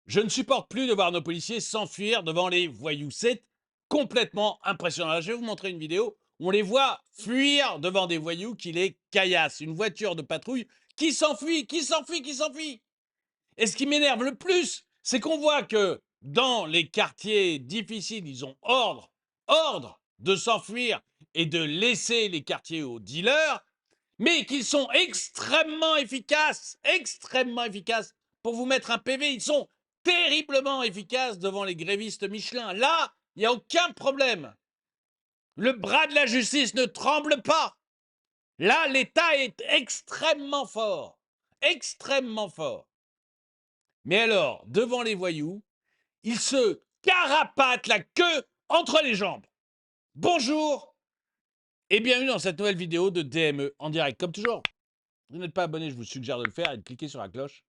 Je ne supporte plus de voir nos policiers s'enfuir devant les voyous. C'est complètement impressionnant. Là, je vais vous montrer une vidéo où on les voit fuir devant des voyous qui les caillassent. Une voiture de patrouille qui s'enfuit, qui s'enfuit, qui s'enfuit. Et ce qui m'énerve le plus, c'est qu'on voit que dans les quartiers difficiles, ils ont ordre de s'enfuir et de laisser les quartiers aux dealers, mais qu'ils sont extrêmement efficaces pour vous mettre un PV. Ils sont terriblement efficaces devant les grévistes Michelin. Là, il n'y a aucun problème. Le bras de la justice ne tremble pas. Là, l'État est extrêmement fort. Extrêmement fort. Mais alors, devant les voyous, ils se carapatent la queue entre les jambes. Bonjour et bienvenue dans cette nouvelle vidéo de DME en direct. Comme toujours, si vous n'êtes pas abonné, je vous suggère de le faire et de cliquer sur la cloche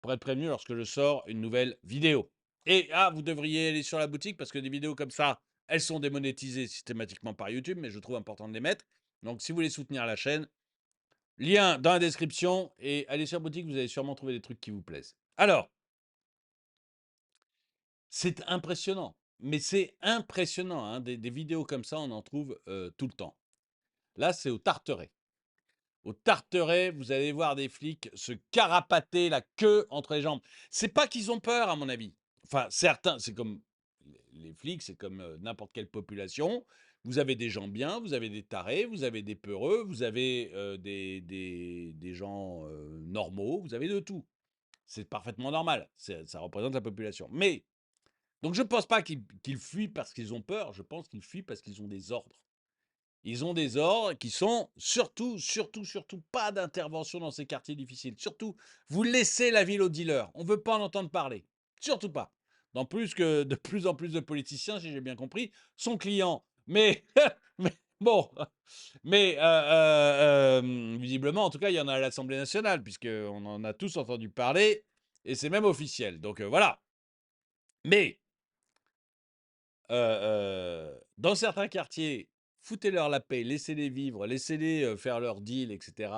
pour être prévenu lorsque je sors une nouvelle vidéo. Et vous devriez aller sur la boutique parce que des vidéos comme ça, elles sont démonétisées systématiquement par YouTube, mais je trouve important de les mettre. Donc si vous voulez soutenir la chaîne, lien dans la description et allez sur la boutique, vous allez sûrement trouver des trucs qui vous plaisent. Alors, c'est impressionnant, mais c'est impressionnant, hein, des vidéos comme ça, on en trouve tout le temps. Là, c'est au Tarteret. Au Tarteret, vous allez voir des flics se carapater la queue entre les jambes. C'est pas qu'ils ont peur, à mon avis. Enfin, certains, c'est comme les flics, c'est comme n'importe quelle population. Vous avez des gens bien, vous avez des tarés, vous avez des peureux, vous avez des gens normaux, vous avez de tout. C'est parfaitement normal, ça représente la population. Mais, donc je ne pense pas qu'ils fuient parce qu'ils ont peur, je pense qu'ils fuient parce qu'ils ont des ordres. Ils ont des ordres qui sont surtout pas d'intervention dans ces quartiers difficiles. Surtout, vous laissez la ville aux dealers. On ne veut pas en entendre parler. Surtout pas. En plus que de plus en plus de politiciens, si j'ai bien compris, sont clients. Mais, mais bon, mais visiblement, en tout cas, il y en a à l'Assemblée nationale, puisqu'on en a tous entendu parler, et c'est même officiel. Donc voilà. Mais dans certains quartiers, foutez-leur la paix, laissez-les vivre, laissez-les faire leur deal, etc.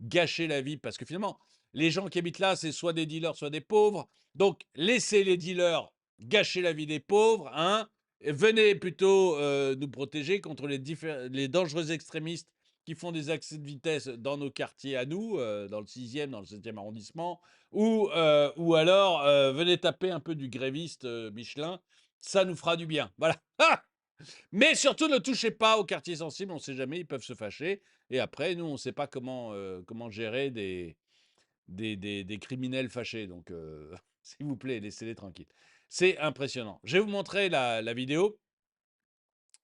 Gâcher la vie, parce que finalement, les gens qui habitent là, c'est soit des dealers, soit des pauvres. Donc, laissez les dealers gâcher la vie des pauvres, hein. Et venez plutôt nous protéger contre les dangereux extrémistes qui font des accès de vitesse dans nos quartiers à nous, dans le 6e, dans le 7e arrondissement, ou alors venez taper un peu du gréviste Michelin, ça nous fera du bien. Voilà. Ah, mais surtout, ne touchez pas aux quartiers sensibles, on ne sait jamais, ils peuvent se fâcher. Et après, nous, on ne sait pas comment gérer des criminels fâchés. Donc, s'il vous plaît, laissez-les tranquilles. C'est impressionnant. Je vais vous montrer la vidéo.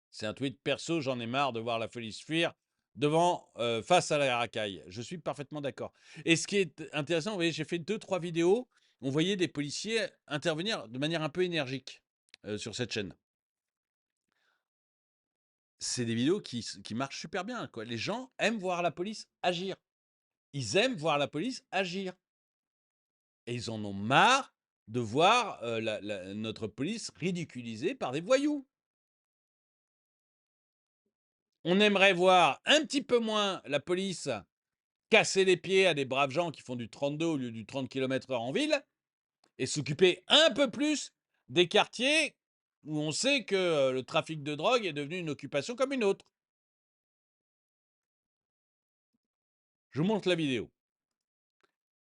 C'est un tweet perso, j'en ai marre de voir la police fuir face à la racaille. Je suis parfaitement d'accord. Et ce qui est intéressant, vous voyez, j'ai fait 2-3 vidéos. On voyait des policiers intervenir de manière un peu énergique sur cette chaîne. C'est des vidéos qui marchent super bien, quoi. Les gens aiment voir la police agir. Ils aiment voir la police agir et ils en ont marre de voir, notre police ridiculisée par des voyous. On aimerait voir un petit peu moins la police casser les pieds à des braves gens qui font du 32 au lieu du 30 km/h en ville et s'occuper un peu plus des quartiers où on sait que, le trafic de drogue est devenu une occupation comme une autre. Je vous montre la vidéo.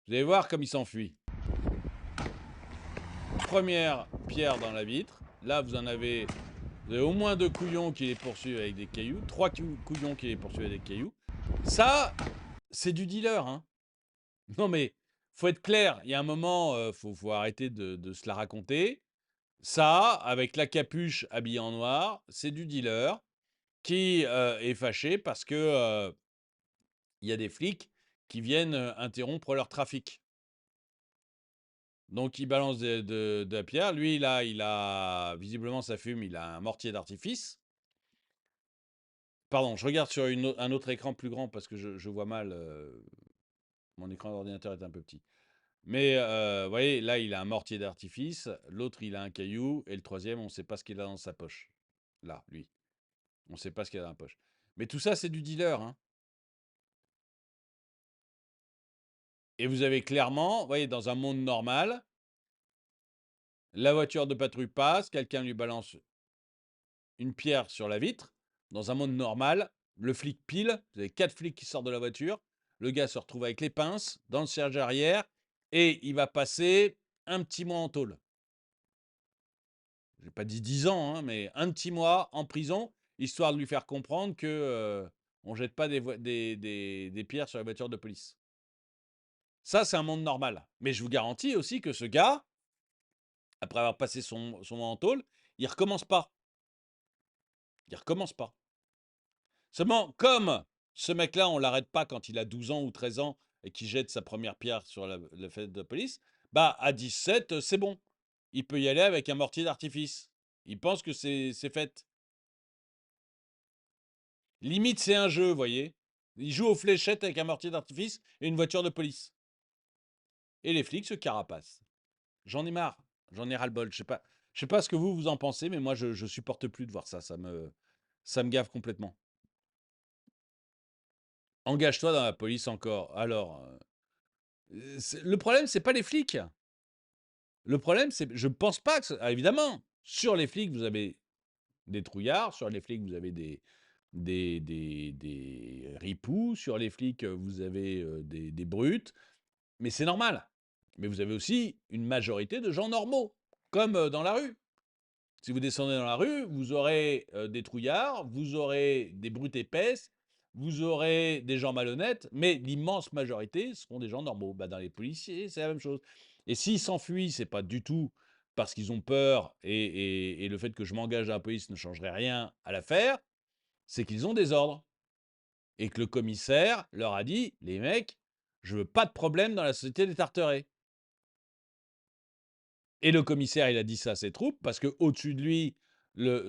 Vous allez voir comme il s'enfuit. Première pierre dans la vitre. Là, vous avez au moins 2 couillons qui les poursuivent avec des cailloux, 3 couillons qui les poursuivent avec des cailloux. Ça, c'est du dealer, hein. Non mais, faut être clair, il y a un moment, faut arrêter de se la raconter. Ça, avec la capuche habillé en noir, c'est du dealer qui est fâché parce que il y a des flics qui viennent interrompre leur trafic. Donc il balance de la pierre. Lui, là, il a visiblement, ça fume, il a un mortier d'artifice. Pardon, je regarde sur un autre écran plus grand parce que je vois mal. Mon écran d'ordinateur est un peu petit. Mais vous voyez, là, il a un mortier d'artifice. L'autre, il a un caillou. Et le troisième, on ne sait pas ce qu'il a dans sa poche. Là, lui. On ne sait pas ce qu'il a dans la poche. Mais tout ça, c'est du dealer, hein. Et vous avez clairement, vous voyez, dans un monde normal, La voiture de patrouille passe, quelqu'un lui balance une pierre sur la vitre. Dans un monde normal, le flic pile, vous avez 4 flics qui sortent de la voiture, le gars se retrouve avec les pinces dans le siège arrière et il va passer un petit mois en tôle. J'ai pas dit 10 ans, hein, mais un petit mois en prison, histoire de lui faire comprendre que on jette pas des pierres sur les voitures de police. Ça, c'est un monde normal. Mais je vous garantis aussi que ce gars, après avoir passé son mois en tôle, il recommence pas. Il recommence pas. Seulement, comme ce mec-là, on l'arrête pas quand il a 12 ans ou 13 ans et qu'il jette sa première pierre sur le fait de police, bah à 17, c'est bon. Il peut y aller avec un mortier d'artifice. Il pense que c'est fait. Limite, c'est un jeu, vous voyez. Il joue aux fléchettes avec un mortier d'artifice et une voiture de police. Et les flics se carapacent. J'en ai marre. J'en ai ras-le-bol. Je sais pas ce que vous en pensez, mais moi, je supporte plus de voir ça. Ça me gave complètement. Engage-toi dans la police encore. Alors, le problème, c'est pas les flics. Le problème, c'est, je pense pas que, évidemment, sur les flics, vous avez des trouillards, sur les flics, vous avez des ripoux, sur les flics, vous avez des brutes, mais c'est normal. Mais vous avez aussi une majorité de gens normaux, comme dans la rue. Si vous descendez dans la rue, vous aurez des trouillards, vous aurez des brutes épaisses, vous aurez des gens malhonnêtes, mais l'immense majorité seront des gens normaux. Bah, dans les policiers, c'est la même chose. Et s'ils s'enfuient, c'est pas du tout parce qu'ils ont peur et le fait que je m'engage à la police ne changerait rien à l'affaire, c'est qu'ils ont des ordres. Et que le commissaire leur a dit, les mecs, je veux pas de problème dans la société des Tarterets. Et le commissaire, il a dit ça à ses troupes parce qu'au-dessus de lui,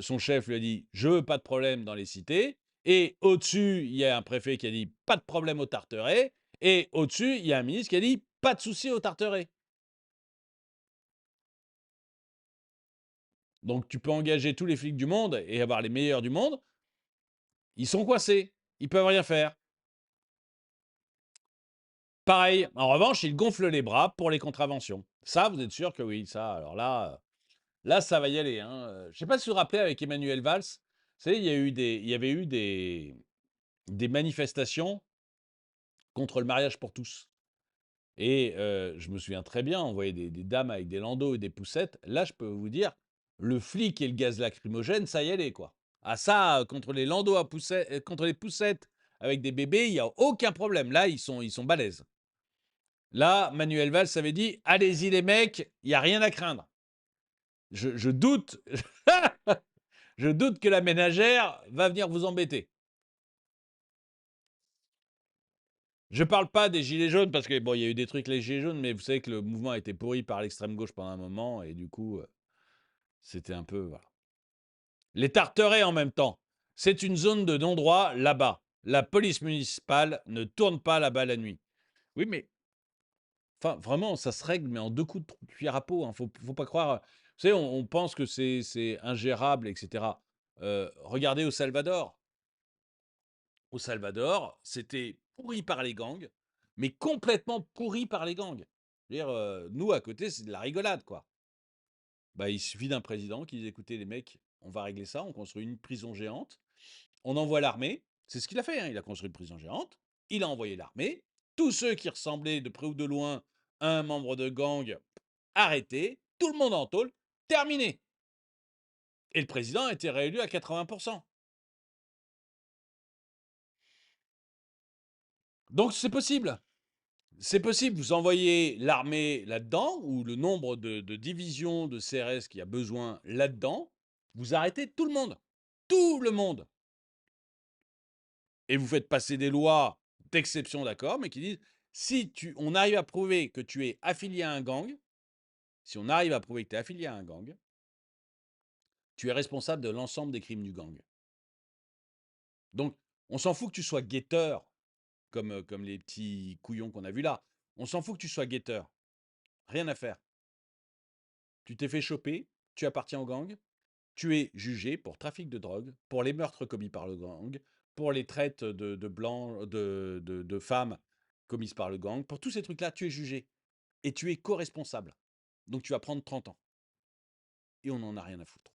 son chef lui a dit je veux pas de problème dans les cités. Et au-dessus, il y a un préfet qui a dit pas de problème aux Tarterets. Et au-dessus, il y a un ministre qui a dit pas de souci aux Tarterets. Donc tu peux engager tous les flics du monde et avoir les meilleurs du monde. Ils sont coincés. Ils peuvent rien faire. Pareil, en revanche, ils gonflent les bras pour les contraventions. Ça, vous êtes sûr que oui. Ça, alors là, ça va y aller. Hein. Je ne sais pas si vous vous rappelez avec Emmanuel Valls, vous savez, il y avait eu des manifestations contre le mariage pour tous. Et je me souviens très bien, on voyait des dames avec des landaux et des poussettes. Là, je peux vous dire, le flic et le gaz lacrymogène, ça y allait, quoi. Ah ça, contre les landaux à poussettes, contre les poussettes avec des bébés, il n'y a aucun problème. Là, ils sont balèzes. Là, Manuel Valls avait dit, allez-y les mecs, il n'y a rien à craindre. Je doute, je doute que la ménagère va venir vous embêter. Je parle pas des gilets jaunes parce que bon, il y a eu des trucs les gilets jaunes, mais vous savez que le mouvement a été pourri par l'extrême gauche pendant un moment et du coup, c'était un peu voilà. Les Tarterets en même temps. C'est une zone de non-droit là-bas. La police municipale ne tourne pas là-bas la nuit. Oui, mais enfin vraiment, ça se règle, mais en 2 coups de cuillère à peau. Hein. Faut pas croire. Vous savez, on pense que c'est ingérable, etc. Regardez au Salvador. Au Salvador, c'était pourri par les gangs, mais complètement pourri par les gangs. Je veux dire, nous, à côté, c'est de la rigolade, quoi. Bah, il suffit d'un président qui dit écoutez, les mecs, on va régler ça, on construit une prison géante, on envoie l'armée. C'est ce qu'il a fait, hein, il a construit une prison géante, il a envoyé l'armée. Tous ceux qui ressemblaient de près ou de loin à un membre de gang, arrêtés, tout le monde en tôle, terminé. Et le président a été réélu à 80%. Donc c'est possible. C'est possible, vous envoyez l'armée là-dedans, ou le nombre de divisions de CRS qu'il y a besoin là-dedans, vous arrêtez tout le monde. Tout le monde. Et vous faites passer des lois d'exception, d'accord, mais qui disent, si on arrive à prouver que tu es affilié à un gang, si on arrive à prouver que tu es affilié à un gang, tu es responsable de l'ensemble des crimes du gang. Donc, on s'en fout que tu sois guetteur, comme les petits couillons qu'on a vus là. On s'en fout que tu sois guetteur. Rien à faire. Tu t'es fait choper, tu appartiens au gang, tu es jugé pour trafic de drogue, pour les meurtres commis par le gang, pour les traites de blancs, de femmes commises par le gang. Pour tous ces trucs-là, tu es jugé et tu es co-responsable. Donc tu vas prendre 30 ans. et on n'en a rien à foutre.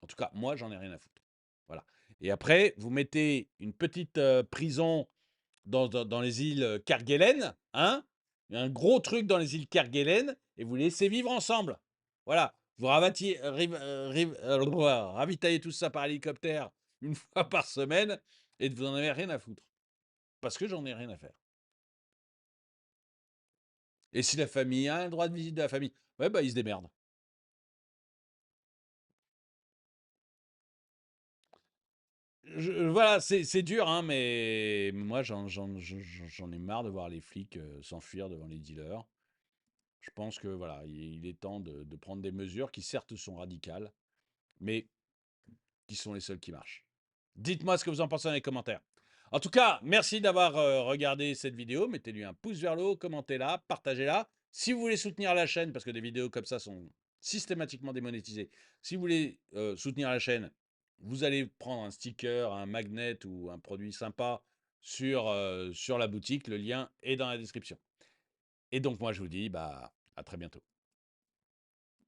En tout cas, moi, j'en ai rien à foutre. Voilà. Et après, vous mettez une petite prison dans les îles Kerguelen, hein, un gros truc dans les îles Kerguelen, et vous laissez vivre ensemble. Voilà. Vous ravitaillez tout ça par hélicoptère une fois par semaine, et vous n'en avez rien à foutre. Parce que j'en ai rien à faire. Et si la famille a un droit de visite de la famille, ouais, bah, ils se démerdent. Voilà, c'est dur, hein, mais moi, j'en ai marre de voir les flics s'enfuir devant les dealers. Je pense que voilà, il est temps de prendre des mesures qui certes sont radicales, mais qui sont les seules qui marchent. Dites-moi ce que vous en pensez dans les commentaires. En tout cas, merci d'avoir regardé cette vidéo. Mettez-lui un pouce vers le haut, commentez-la, partagez-la. Si vous voulez soutenir la chaîne, parce que des vidéos comme ça sont systématiquement démonétisées, si vous voulez soutenir la chaîne, vous allez prendre un sticker, un magnet ou un produit sympa sur la boutique. Le lien est dans la description. Et donc moi, je vous dis bah, à très bientôt.